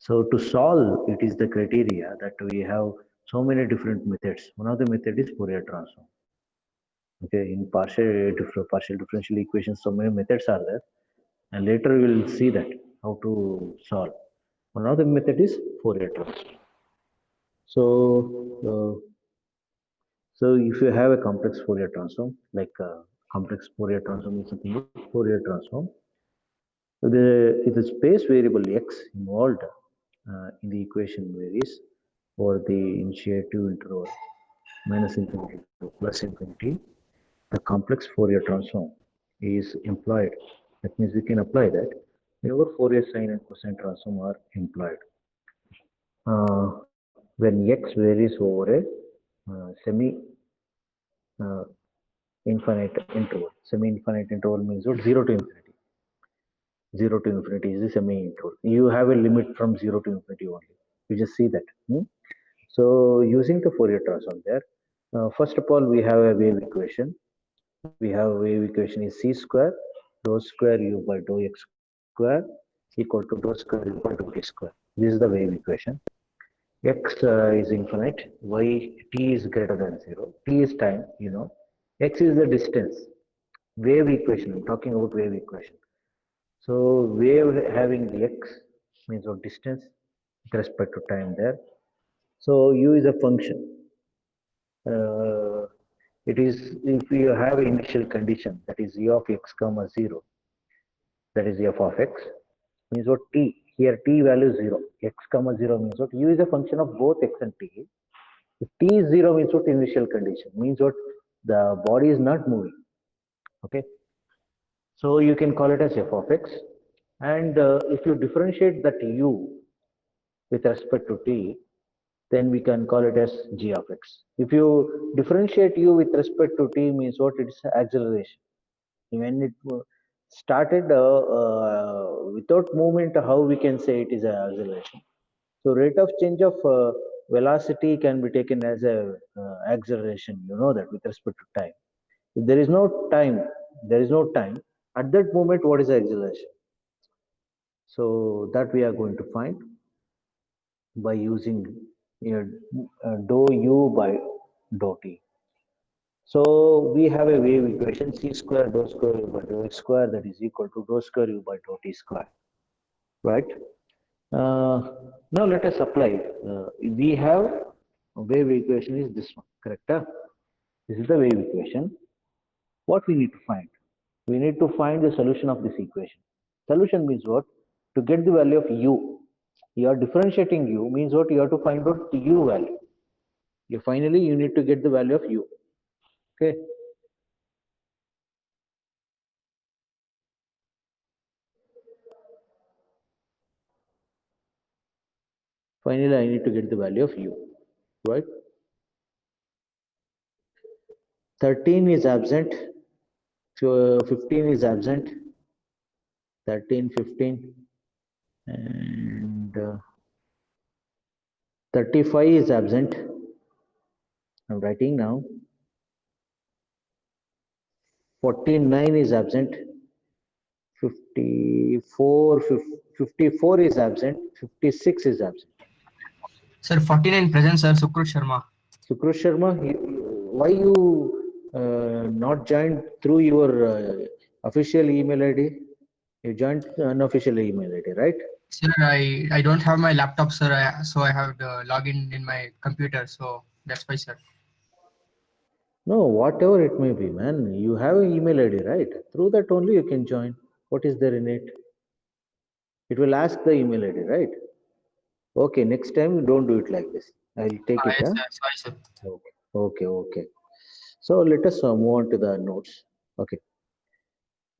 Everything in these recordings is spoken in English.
So to solve, it is the criteria that we have so many different methods. One of the method is Fourier transform. Okay, in partial differential equations, so many methods are there, and later we will see that how to solve. One of the method is Fourier transform. So, so if you have a complex Fourier transform, like complex Fourier transform is something like Fourier transform. The if the space variable x involved in the equation varies over the initiative interval minus infinity to plus infinity, the complex Fourier transform is employed. That means we can apply that whenever Fourier sine and cosine transform are employed. When x varies over a semi uh, infinite interval. Semi-infinite interval means what? 0 to infinity. 0 to infinity is the semi-interval. You have a limit from 0 to infinity only. You just see that. So using the Fourier transform there, first of all, we have a wave equation. We have wave equation is c square dou square u by dou x square equal to dou square u by dou t square. This is the wave equation. X is infinite, y t is greater than 0, t is time, x is the distance. Wave equation, I'm talking about wave equation. So wave having the x means of distance with respect to time there. So u is a function. Uh, it is if you have initial condition that is u of x comma 0, that is f of x, means what t. Here t value is 0. X comma 0 means what? U is a function of both x and t. If t is 0 means what? Initial condition. Means what? The body is not moving. Okay. So you can call it as f of x. And if you differentiate that u with respect to t, then we can call it as g of x. If you differentiate u with respect to t means what? It's acceleration. When it started without movement, how we can say it is an acceleration? So rate of change of velocity can be taken as a acceleration. You know that with respect to time. If there is no time, there is no time. At that moment, what is the acceleration? So that we are going to find by using dou u by dou t. So we have a wave equation c square dou square u by dou x square that is equal to dou square u by dou t square, right? Uh, Now let us apply. We have a wave equation is this one, correct? This is the wave equation. What we need to find? We need to find the solution of this equation. Solution means what? To get the value of u. You are differentiating u means what? You have to find out the u value. Finally you need to get the value of u. Okay. Finally, I need to get the value of u, right? 13 is absent, 15 is absent, 13, 15, and 35 is absent. I'm writing now. 49 is absent, 54, 54 is absent, 56 is absent. Sir, 49 present, sir. Sukrut Sharma. Sukrut Sharma, why you not joined through your official email ID? You joined unofficial email ID, right? Sir, I don't have my laptop, sir. So I have the login in my computer. So that's why, sir. No, whatever it may be, man. You have an email ID, right? Through that only you can join. What is there in it? It will ask the email ID, right? Okay, next time don't do it like this. I'll take it, Yes, huh? sir. Sorry, sir. Okay, okay, okay. So let us move on to the notes. Okay.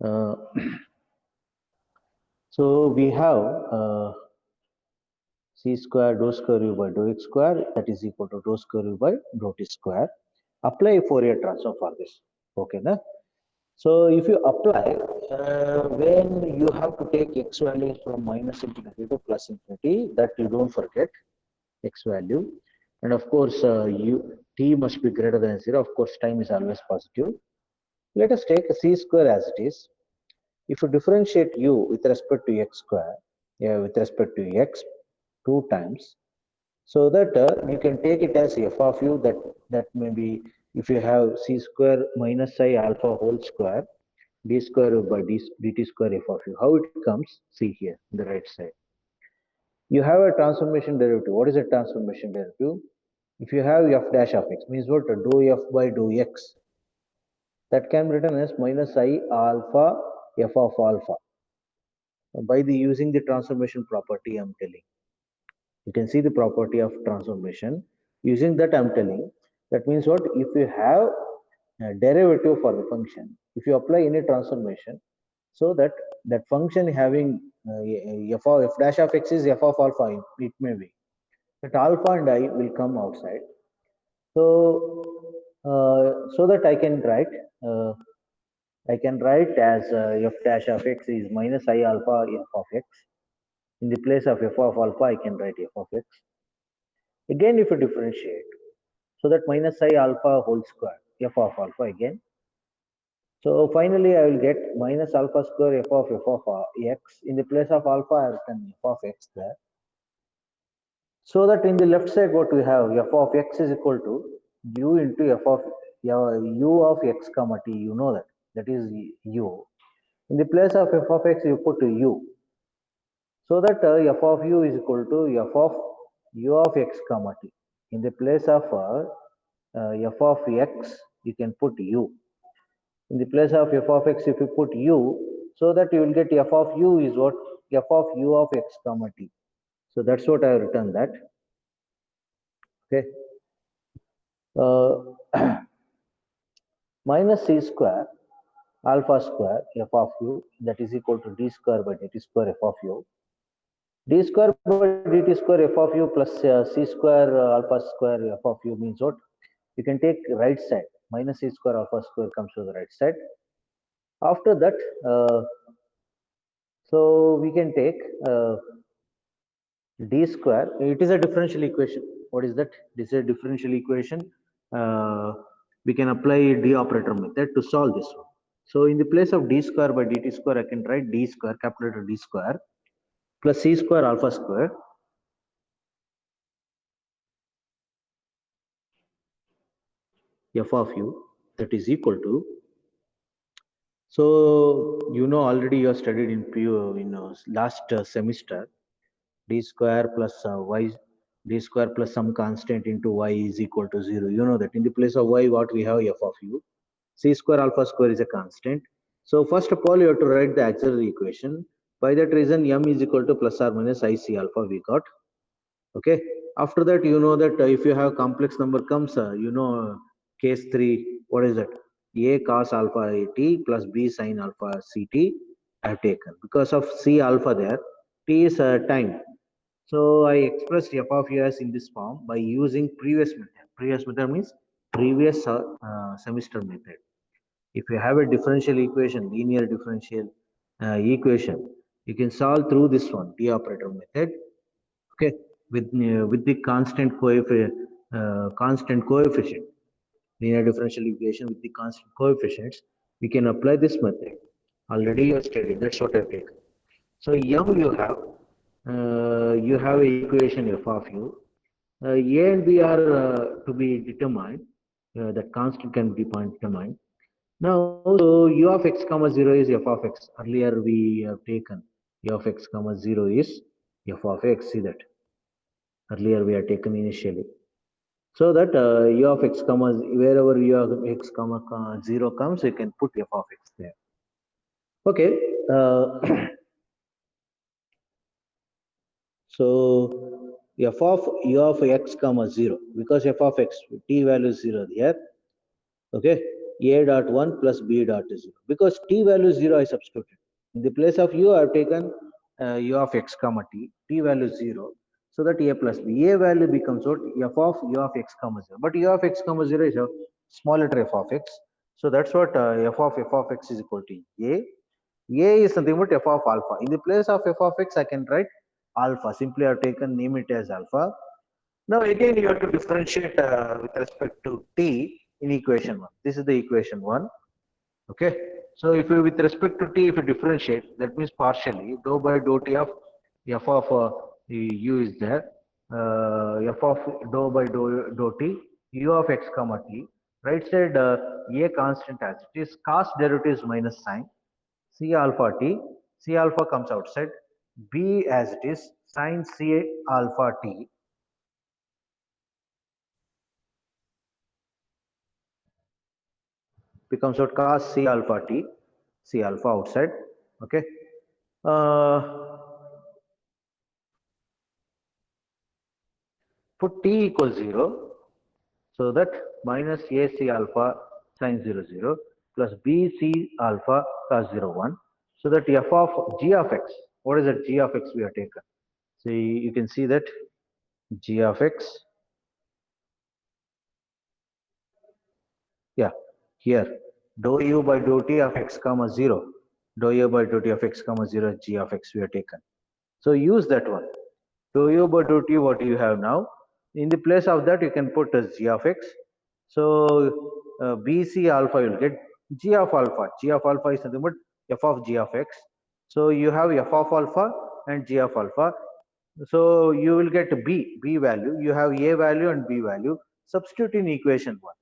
Uh, so we have c square dou square u by dou x square that is equal to dou square u by dou t square. Apply Fourier transform for this. Okay, na? So if you apply, when you have to take x values from minus infinity to plus infinity, that you don't forget x value. And of course, t must be greater than 0. Of course, time is always positive. Let us take c square as it is. If you differentiate u with respect to x square, yeah, with respect to x, 2 times, so that you can take it as f of u, that may be, if you have c square minus I alpha whole square d square by dt square f of u. How it comes? See here, the right side. You have a transformation derivative. What is a transformation derivative? If you have f dash of x, means what? Dou f by dou x. That can be written as minus I alpha f of alpha by the using the transformation property I'm telling. You can see the property of transformation. Using that I'm telling, that means what? If you have a derivative for the function, if you apply any transformation, so that that function having f dash of x is f of alpha, it may be that alpha and I will come outside. So so that uh, I can write as f dash of x is minus I alpha f of x. In the place of f of alpha, I can write f of x. Again, if you differentiate, so that minus I alpha whole square f of alpha again. So finally, I will get minus alpha square f of x. In the place of alpha, I have written f of x there. So that in the left side, what we have, f of x is equal to u into f of u of x comma t. You know that is u. In the place of f of x, you put u. So that f of u is equal to f of u of x comma t. In the place of f of x, you can put u. In the place of f of x, if you put u, so that you will get f of u is what? F of u of x comma t. So that's what I have written that. Okay. Minus c square alpha square f of u, that is equal to d square by dt square f of u. D square by dt square f of u plus c square alpha square f of u means what? You can take right side. Minus c square alpha square comes to the right side. After that, so we can take d square. It is a differential equation. What is that? This is a differential equation. We can apply d operator method to solve this one. So in the place of d square by dt square, I can write d square, capital letter d square, plus c square alpha square f of u, that is equal to, so you know already you have studied in PU in last semester, d square plus y, d square plus some constant into y is equal to 0. You know that in the place of y, what we have f of u, c square alpha square is a constant. So first of all, you have to write the auxiliary equation. By that reason, m is equal to plus or minus I c alpha we got. Okay. After that, you know that if you have complex number comes, you know case 3, what is that? A cos alpha t plus b sin alpha ct I have taken. Because of c alpha there, t is time. So I expressed f of u as in this form by using previous method. Previous method means previous semester method. If you have a differential equation, linear differential equation, you can solve through this one, d operator method. Okay, with the constant coefficient, linear differential equation with the constant coefficients, we can apply this method. Already you have studied. That's what I take. So m you have a equation f of u. A and b are to be determined. That constant can be determined. Now, so u of x comma 0 is f of x. Earlier we have taken u of x comma 0 is f of x. See that. Earlier we have taken initially. So that u of x comma, wherever u of x comma 0 comes, you can put f of x there. Okay. So f of u of x comma 0, because f of x t value is 0 here. Okay, a dot 1 plus b dot 0, because t value is 0, I substituted. In the place of u, I have taken u of x comma t value is 0, so that a plus b, a value becomes what? F of u of x comma 0, but u of x comma 0 is a small letter f of x, so that's what f of x is equal to a. A is nothing but f of alpha. In the place of f of x, I can write alpha. Simply I have taken, name it as alpha. Now again you have to differentiate with respect to t in equation 1. This is the equation 1. Okay. So if you with respect to t, if you differentiate, that means partially dou by dou t of f of u is there, f of dou by dou t, u of x comma t. Right side a constant as it is, cos derivatives minus sine, c alpha t, c alpha comes outside, b as it is, sine c alpha t becomes out cos c alpha t, c alpha outside. Okay. Put t equals 0, so that minus ac alpha sine 0 0 plus bc alpha cos 0 1, so that f of g of x, what is that g of x we have taken? So you can see that g of x, yeah, here dou u by dou t of x comma 0, dou u by dou t of x comma 0 g of x we have taken. So use that one. Dou u by dou t, what you have now, in the place of that you can put as g of x. So bc alpha you will get g of alpha. G of alpha is nothing but f of g of x. So you have f of alpha and g of alpha. So you will get b value. You have a value and b value. Substitute in equation 1.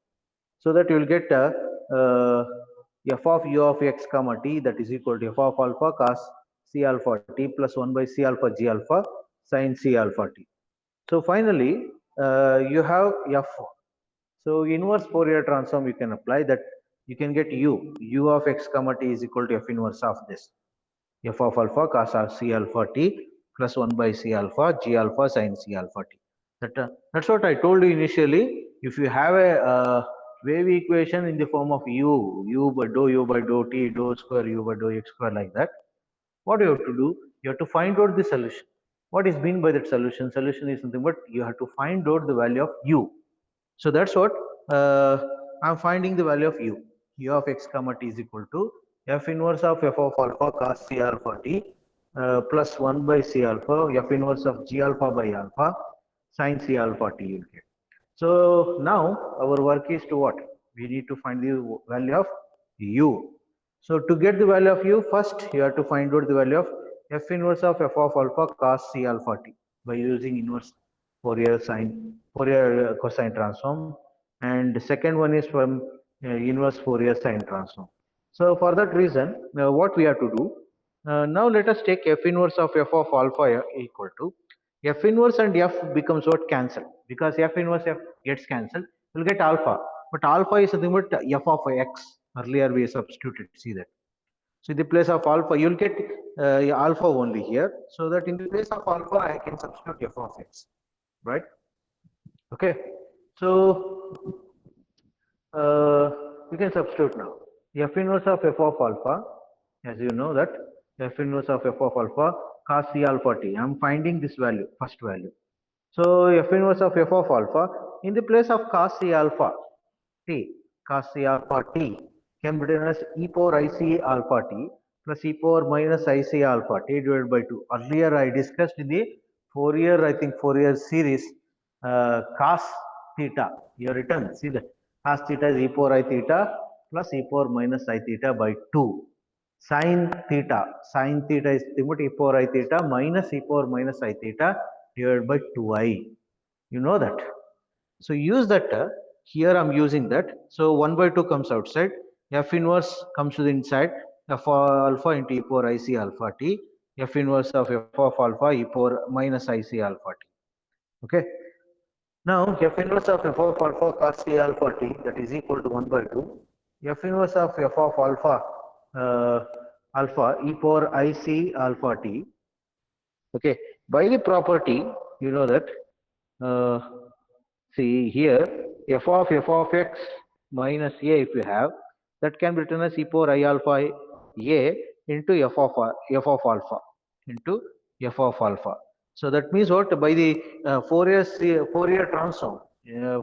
So that you will get f of u of x comma t, that is equal to f of alpha cos c alpha t plus 1 by c alpha g alpha sin c alpha t. So finally you have f. So inverse Fourier transform you can apply, that you can get u of x comma t is equal to f inverse of this, f of alpha cos c alpha t plus 1 by c alpha g alpha sin c alpha t. That's what I told you initially. If you have a wave equation in the form of u by dou t, dou square u by dou x square, like that, what you have to do, you have to find out the solution. What is mean by that solution? Solution is nothing but you have to find out the value of u. So that's what I'm finding the value of u of x comma t is equal to f inverse of f of alpha cos c alpha t plus 1 by c alpha f inverse of g alpha by alpha sin c alpha t you get. So now our work is to what? We need to find the value of u. So to get the value of u, first you have to find out the value of f inverse of f of alpha cos c alpha t by using inverse Fourier cosine transform, and the second one is from inverse Fourier sine transform. So for that reason, what we have to do, now let us take f inverse of f of alpha equal to f inverse, and f becomes what? Cancel, because f inverse f gets cancelled, we'll get alpha, but alpha is nothing but f of x. Earlier we substituted, see that. So in the place of alpha, you'll get alpha only here, so that in the place of alpha I can substitute f of x, right? Okay, so we can substitute now. F inverse of f of alpha, as you know that f inverse of f of alpha cos c alpha t. I am finding this value, first value. So f inverse of f of alpha, in the place of cos c alpha t, cos c alpha t can be written as e power ic alpha t plus e power minus ic alpha t divided by 2. Earlier I discussed in the Fourier, I think Fourier series, cos theta. You have written, see that cos theta is e power I theta plus e power minus I theta by 2. Sin theta is e power I theta minus e power minus I theta divided by 2i. You know that. So use that. Here I'm using that. So 1 by 2 comes outside. F inverse comes to the inside. F alpha into e power ic alpha t. F inverse of f of alpha e power minus ic alpha t. Okay. Now f inverse of f of alpha cos c alpha t, that is equal to 1 by 2. F inverse of f of alpha alpha e power ic alpha t. Okay. By the property, you know that. See here, f of x minus a, if you have, that can be written as e power I alpha a into f of alpha into f of alpha. So that means what? By the Fourier transform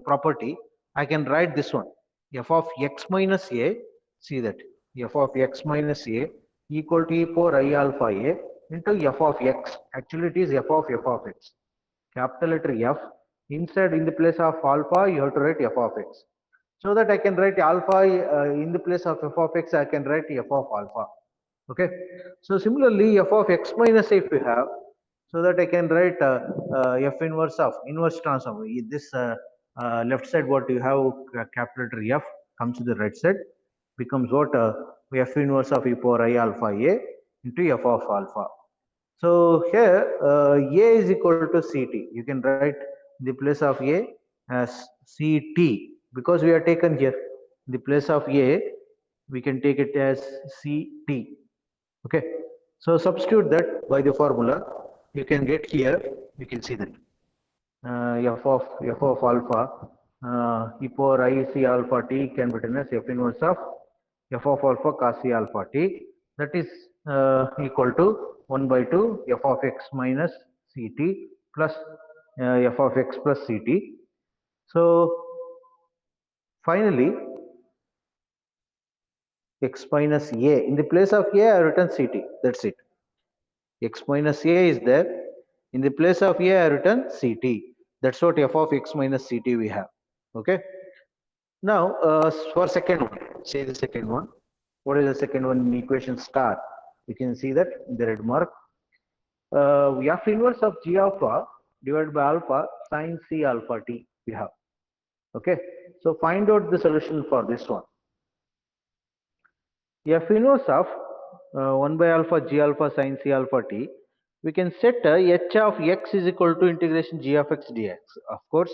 property, I can write this one, f of x minus a. See that f of x minus a equal to e power I alpha a into f of x. Actually, it is f of x. Capital letter F, inside in the place of alpha you have to write f of x, so that I can write alpha in the place of f of x, I can write f of alpha. Okay, so similarly f of x minus a if we have, so that I can write f inverse of inverse transform. This left side what you have capital letter F comes to the right side becomes what f inverse of e power I alpha a into f of alpha. So here a is equal to ct. You can write in the place of a as ct because we are taken here in the place of a we can take it as ct. Okay, so substitute that by the formula. You can get here. You can see that f of alpha e power I c alpha t can be written as f inverse of f of alpha cos c alpha t, that is equal to 1 by 2 f of x minus ct plus f of x plus ct. So finally x minus a, in the place of a I have written ct, that's it. X minus a is there, in the place of a I have written ct, that's what f of x minus ct we have. Okay, now for second one, say the second one. What is the second one in equation star? You can see that in the red mark. F inverse of g alpha divided by alpha sine c alpha t we have. Okay, so find out the solution for this one. F inverse of 1 by alpha g alpha sine c alpha t, we can set h of x is equal to integration g of x dx, of course.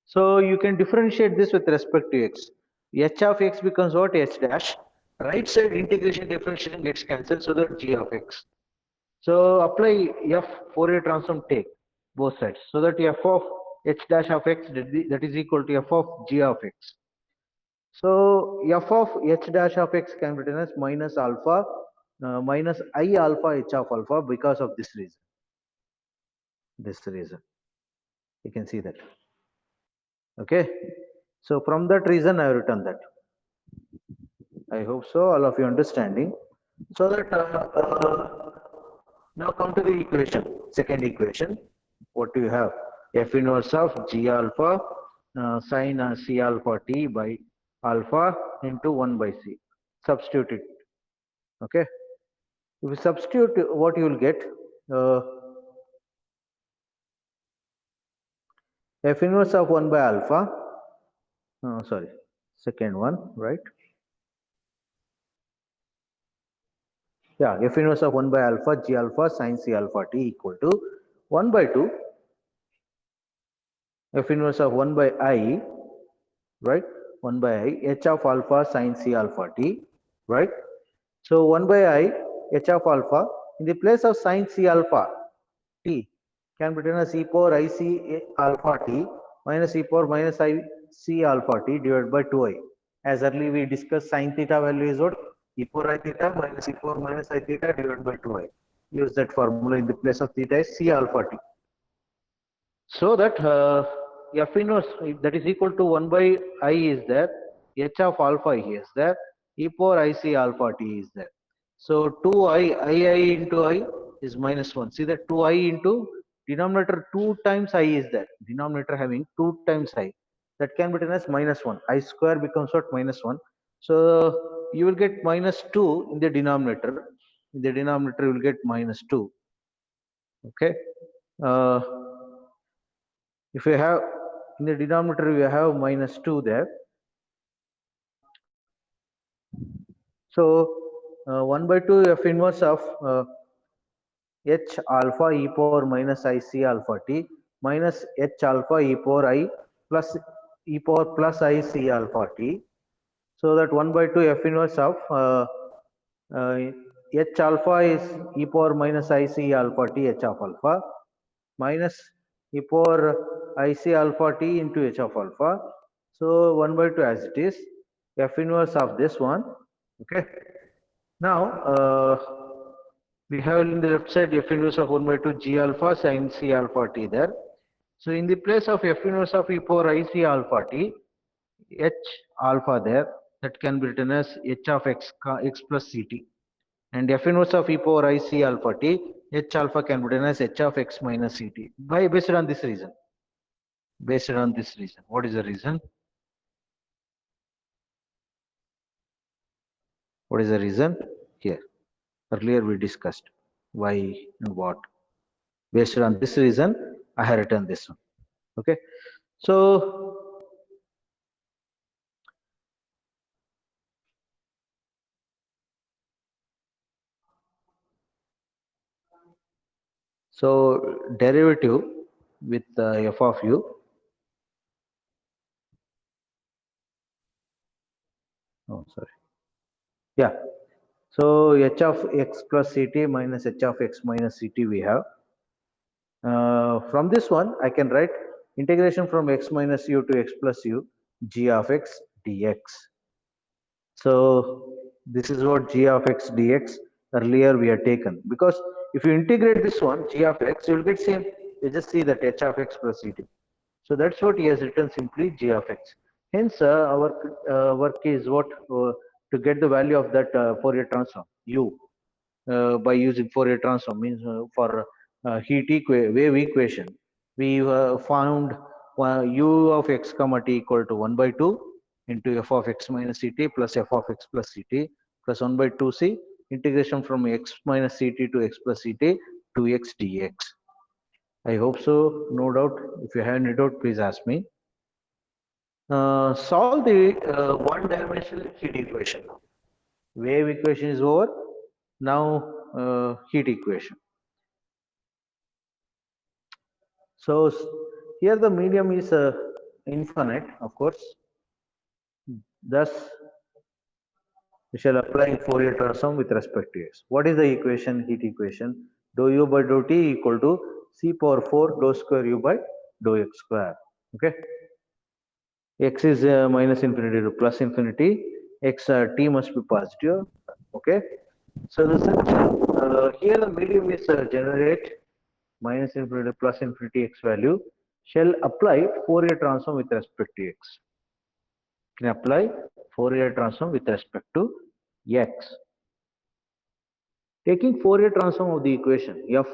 So you can differentiate this with respect to x. H of x becomes what? H dash. Right side integration differentiation gets cancelled, so that g of x. So apply f Fourier transform, take both sides, so that f of h dash of x that is equal to f of g of x. So f of h dash of x can be written as minus alpha minus I alpha h of alpha because of this reason. This reason. You can see that. Okay. So from that reason I have written that. I hope so, all of you understanding. So that now come to the equation, second equation. What do you have? F inverse of g alpha sine c alpha t by alpha into 1 by c. Substitute it. Okay. If you substitute, what you will get? F inverse of 1 by alpha. Sorry, second one, right? Yeah, f inverse of 1 by alpha g alpha sine c alpha t equal to 1 by 2 f inverse of 1 by I, right? 1 by I h of alpha sine c alpha t, right? So 1 by I h of alpha in the place of sine c alpha t can be written as e power I c alpha t minus e power minus I c alpha t divided by 2i. As earlier we discussed, sine theta value is what? E power I theta minus e power minus I theta divided by 2i. Use that formula in the place of theta is c alpha t. So that f inverse that is equal to 1 by I is there, h of alpha is there, e power I c alpha t is there. So 2i into I is minus 1. See that 2i into denominator 2 times I is there. Denominator having 2 times I. That can be written as minus 1. I square becomes what? Minus 1. So you will get minus 2 in the denominator. In the denominator you will get minus 2. Okay. If you have in the denominator you have minus 2 there. So 1 by 2 f inverse of h alpha e power minus I c alpha t minus h alpha e power I plus e power plus I c alpha t. So that 1 by 2 f inverse of uh, h alpha is e power minus I c alpha t h of alpha minus e power I c alpha t into h of alpha. So 1 by 2 as it is, f inverse of this one. Okay. Now we have in the left side f inverse of 1 by 2 g alpha sin c alpha t there. So in the place of f inverse of e power I c alpha t, h alpha there, that can be written as h of x plus ct. And f inverse of e power I c alpha t, h alpha can be written as h of x minus ct. Based on this reason. Based on this reason. What is the reason? What is the reason? Here. Earlier we discussed why and what. Based on this reason, I have written this one. Okay, so derivative with f of u. Oh, sorry. Yeah. So h of x plus ct minus h of x minus ct we have. From this one, I can write integration from x minus u to x plus u g of x dx. So this is what g of x dx earlier we had taken, because if you integrate this one g of x, you will get same. You just see that h of x plus ct. So that's what he has written, simply g of x. Hence, our work is what, to get the value of that Fourier transform u by using Fourier transform, means for wave equation. We found u of x comma t equal to 1 by 2 into f of x minus ct plus f of x plus ct plus 1 by 2c integration from x minus ct to x plus ct to x dx. I hope so. No doubt. If you have any doubt, please ask me. Solve the one-dimensional heat equation. Wave equation is over. Now heat equation. So here the medium is infinite, of course. Thus, we shall apply Fourier transform with respect to x. What is the equation? Heat equation. Dou u by dou t equal to c power 4 dou square u by dou x square. Okay. X is minus infinity to plus infinity. X t must be positive. Okay. So the solution here the medium is generate minus infinity to plus infinity x value, shall apply Fourier transform with respect to x. Can apply Fourier transform with respect to x. Taking Fourier transform of the equation f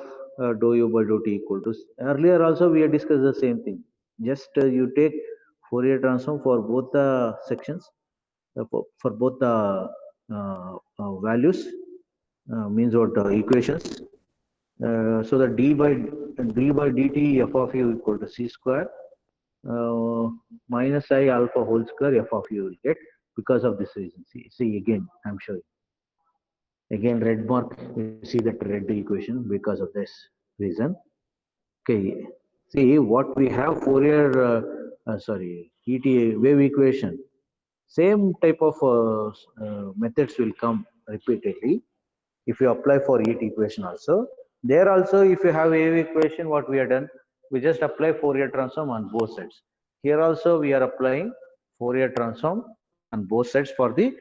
dou u by dou t equal to, earlier also we had discussed the same thing. Just you take Fourier transform for both the sections, for both the values, means what, equations. So the d by dt f of u equal to c square minus I alpha whole square f of u will get, because of this reason. See again, I'm showing. Again, red mark, you see that red equation because of this reason. Okay, see what we have Fourier, wave equation. Same type of methods will come repeatedly if you apply for heat equation also. There also, if you have wave equation, what we have done, we just apply Fourier transform on both sides. Here also we are applying Fourier transform on both sides for the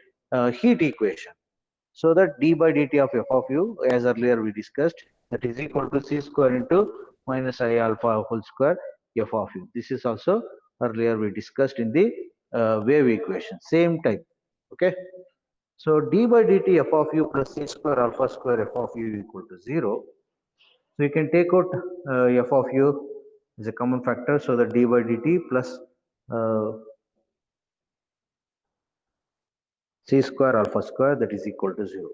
heat equation. So that d by dt of f of u, as earlier we discussed, that is equal to c square into minus I alpha whole square f of u. This is also earlier we discussed in the wave equation, same type. Okay. So d by dt f of u plus c square alpha square f of u equal to 0. So you can take out f of u as a common factor. So the d by dt plus uh, c square alpha square, that is equal to 0.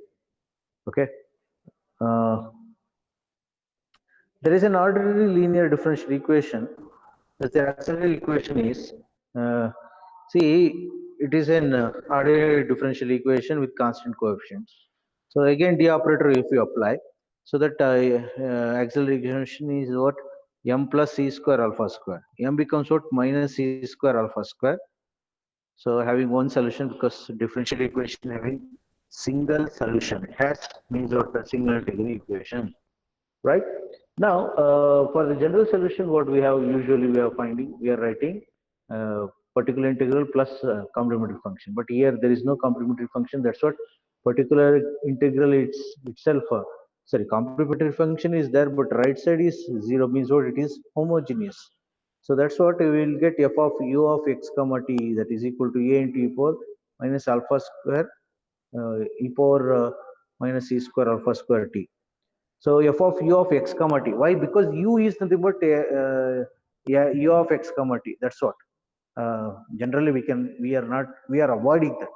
Okay. Uh, there is an ordinary linear differential equation. The auxiliary equation is, see, it is an ordinary differential equation with constant coefficients. So again, d operator if you apply, so that auxiliary equation is what, m plus c square alpha square. M becomes what, minus c square alpha square. So having one solution, because differential equation having single solution, it has, means what, a single degree equation, right? Now, for the general solution, what we have usually we are finding, we are writing particular integral plus complementary function. But here there is no complementary function. That's what particular integral itself. Complementary function is there, but right side is 0, means what, it is homogeneous. So that's what we will get f of u of x comma t, that is equal to a into e power minus alpha square e power minus c square alpha square t. So f of u of x comma t. Why? Because u is nothing but yeah, u of x comma t. That's what. Generally, we are avoiding that.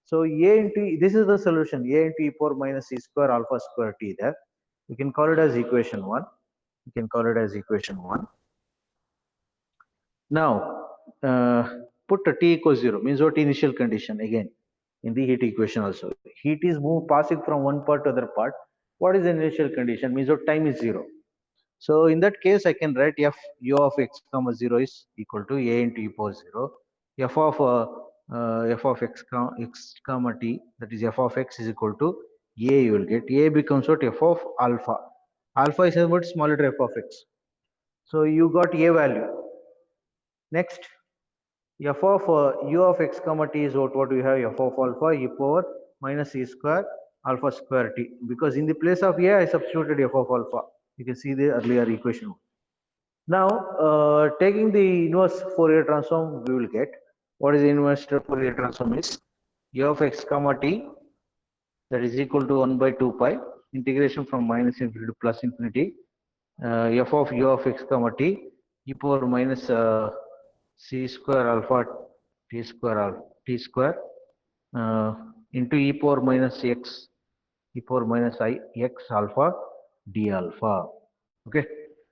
So a into, this is the solution, a into e power minus c square alpha square t there. We can call it as equation 1. You can call it as equation 1. Now, put t equals 0 means what initial condition again in the heat equation also. Heat is passing from one part to other part. What is the initial condition? Means what time is 0. So in that case, I can write f u of x comma 0 is equal to a into e power 0. F of x comma t, that is f of x is equal to a. You will get a becomes what f of alpha. Alpha is about small letter f of x. So you got a value. Next, f of u of x comma t is what we have, f of alpha e power minus e square alpha square t, because in the place of a I substituted f of alpha. You can see the earlier equation. Now taking the inverse Fourier transform, we will get what is the inverse Fourier transform is u of x comma t, that is equal to 1 by 2 pi integration from minus infinity to plus infinity f of u of x comma t e power minus c square alpha t square into e power minus x e power minus I x alpha d alpha. Okay,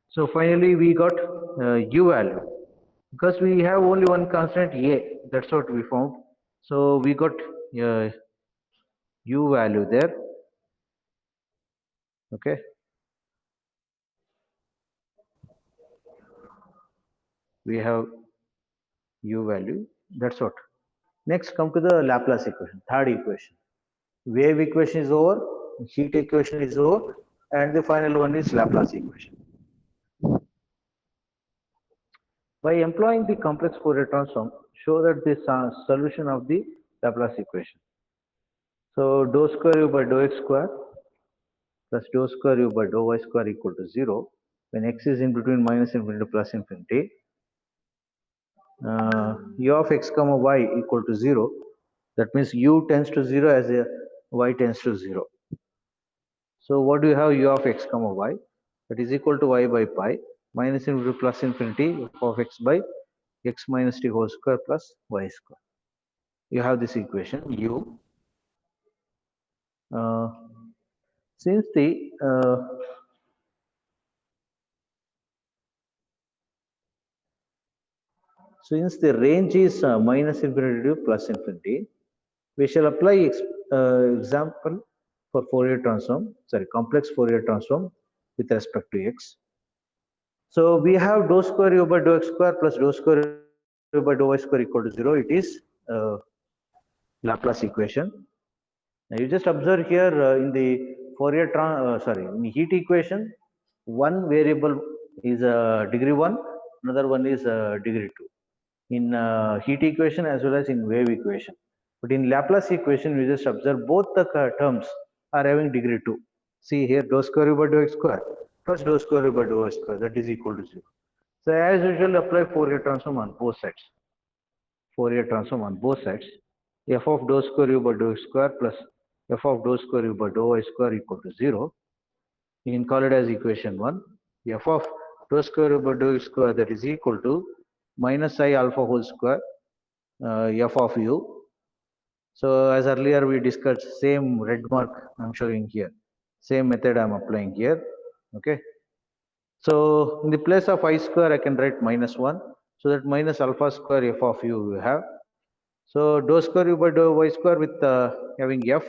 so finally we got u value, because we have only one constant a, that's what we found. So we got u value there. Okay, we have u value, that's what. Next, come to the Laplace equation, third equation. Wave equation is over, heat equation is over, and the final one is Laplace equation. By employing the complex Fourier transform, show that the solution of the Laplace equation. So dou square u by dou x square plus dou square u by dou y square equal to 0 when x is in between minus infinity to plus infinity. U of x comma y equal to 0. That means u tends to 0 as a y tends to 0. So what do you have, u of x comma y, that is equal to y by pi minus infinity to plus infinity f of x by x minus t whole square plus y square. You have this equation u. Since the range is minus infinity to plus infinity, we shall apply example for Fourier transform, complex Fourier transform with respect to x. So we have dou square u by dou x square plus dou square u by dou y square equal to 0. It is Laplace equation. Now you just observe here in the in the heat equation, one variable is degree 1, another one is degree 2. In heat equation as well as in wave equation. But in Laplace equation, we just observe both the terms are having degree 2. See here, dou square u by dou x square plus dou square u by dou y square, that is equal to 0. So as usual, apply Fourier transform on both sides. Fourier transform on both sides. F of dou square u by dou x square plus f of dou square u by dou y square equal to 0. You can call it as equation 1. F of dou square u by dou x square, that is equal to minus I alpha whole square f of u. So as earlier we discussed, same red mark I'm showing here, same method I'm applying here. Okay, so in the place of I square I can write minus 1, so that minus alpha square f of u we have. So dou square u by dou y square with having f,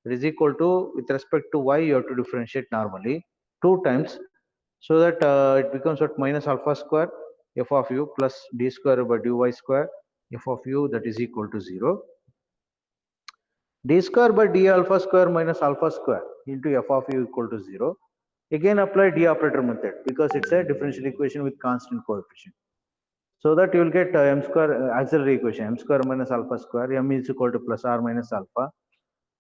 it is equal to, with respect to y you have to differentiate normally 2 times, so that it becomes what, minus alpha square f of u plus d square by dy square f of u, that is equal to 0. D square by d alpha square minus alpha square into f of u equal to 0. Again apply d operator method, because it's a differential equation with constant coefficient. So that you will get m square auxiliary equation, m square minus alpha square, m is equal to plus r minus alpha.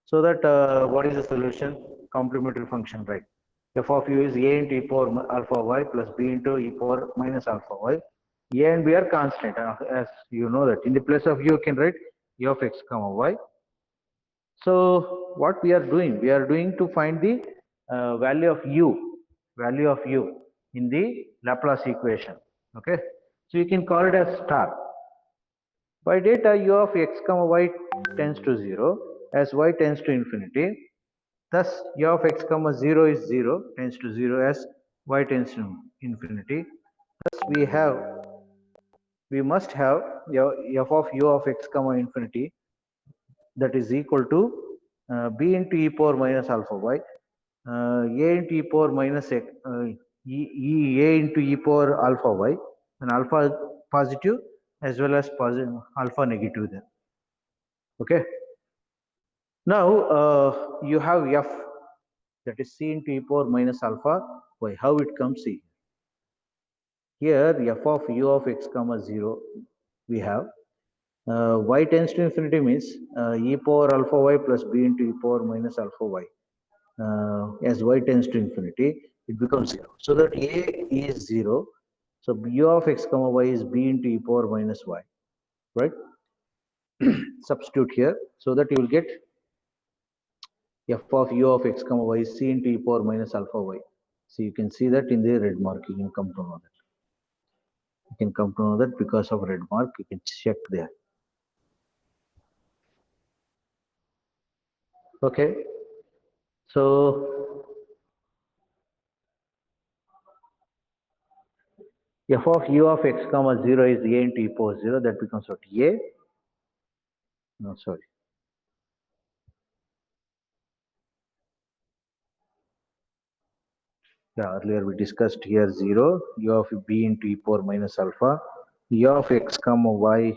So that what is the solution? Complementary function, right? F of u is a into e power alpha y plus b into e power minus alpha y. A and b are constant, as you know that. In the place of u, you can write e of x comma y. So what we are doing? We are doing to find the value of u in the Laplace equation. Okay, so you can call it as star. By data u of x comma y tends to 0 as y tends to infinity. Thus u of x comma 0 is 0 tends to 0 as y tends to infinity. Thus we must have f of u of x comma infinity, that is equal to b into e power minus alpha y, a into e power minus x, a into e power alpha y, and alpha positive as well as positive alpha negative there. Okay. Now you have f, that is c into e power minus alpha y. How it comes? See here, f of u of x comma 0 we have y tends to infinity means e power alpha y plus b into e power minus alpha y. As y tends to infinity, it becomes 0. So that a is 0. So u of x comma y is b into e power minus y, right? Substitute here so that you will get f of u of x comma y is c into e power minus alpha y. So you can see that in the red mark. You can come to know that. You can come to know that because of red mark. You can check there. Okay. So f of u of x comma 0 is a into e power 0. That becomes what? A. No, sorry. Yeah, earlier we discussed here 0, u of b into e power minus alpha. U of x comma y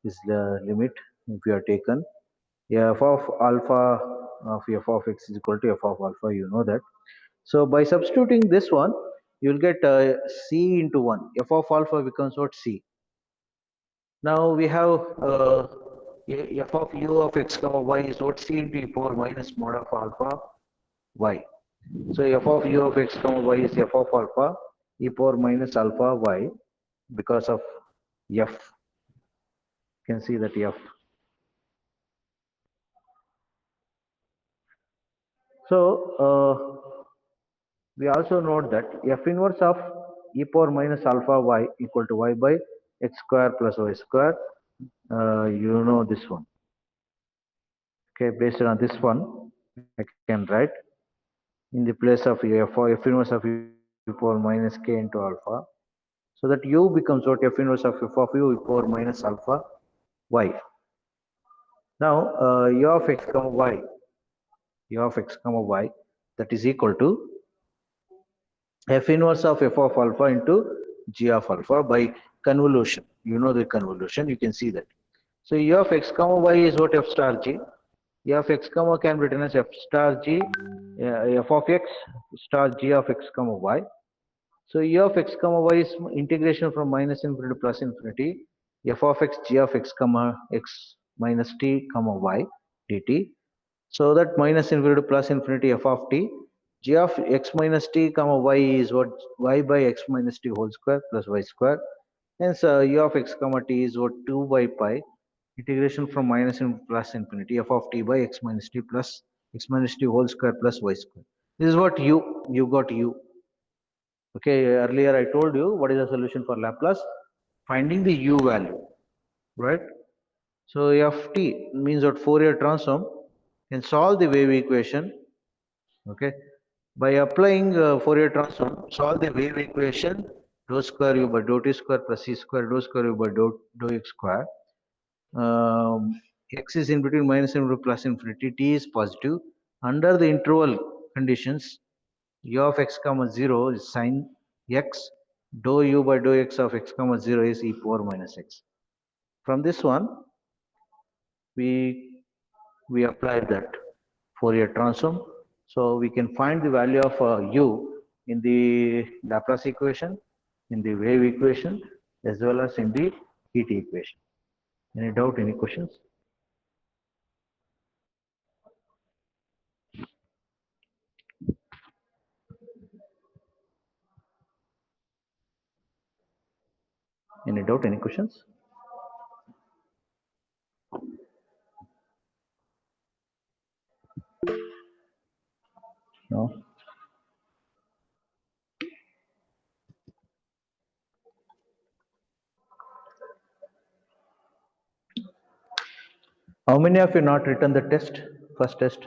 is the limit if you are taken. F of alpha of f of x is equal to f of alpha, you know that. So by substituting this one, you will get c into 1. F of alpha becomes what? C. Now we have f of u of x comma y is what? C into e power minus mod of alpha y. So f of u of x comma y is f of alpha e power minus alpha y because of f. You can see that f. So we also note that f inverse of e power minus alpha y equal to y by x square plus y square. You know this one. Okay, based on this one, I can write in the place of f inverse of e power minus k into alpha, so that u becomes what? F inverse of f of u e power minus alpha y. Now u of x comma y, u of x comma y, that is equal to f inverse of f of alpha into g of alpha by convolution. You know the convolution, you can see that. So u of x comma y is what? F star g. U of x comma can be written as f star g, f of x star g of x comma y. So u of x comma y is integration from minus infinity to plus infinity, f of x g of x comma x minus t comma y dt. So that minus infinity to plus infinity f of t, g of x minus t comma y is what? Y by x minus t whole square plus y square. Hence u of x comma t is what? 2 by pi integration from minus infinity to plus infinity f of t by x minus t plus x minus t whole square plus y square. This is what you got u. Okay, earlier I told you what is the solution for Laplace? Finding the u value, right? So ft means that Fourier transform can solve the wave equation. Okay, by applying Fourier transform, solve the wave equation dou square u by dou t square plus c square dou square u by dou x square. X is in between minus infinity plus infinity, t is positive. Under the interval conditions, u of x comma 0 is sine x, dou u by dou x of x comma 0 is e power minus x. From this one, we apply that Fourier transform. So we can find the value of u in the Laplace equation, in the wave equation, as well as in the heat equation. Any doubt, any questions? Any doubt, any questions? No? How many of you not written the test, first test?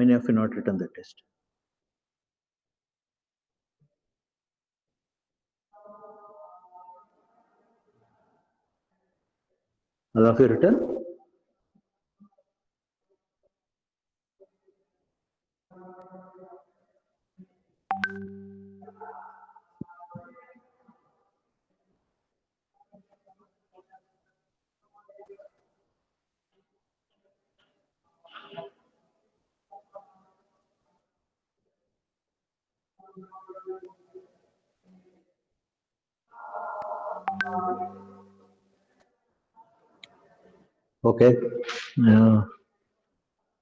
many of you not written the test? All of you written? Okay. We'll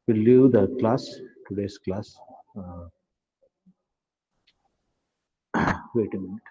leave the class, today's class. Wait a minute.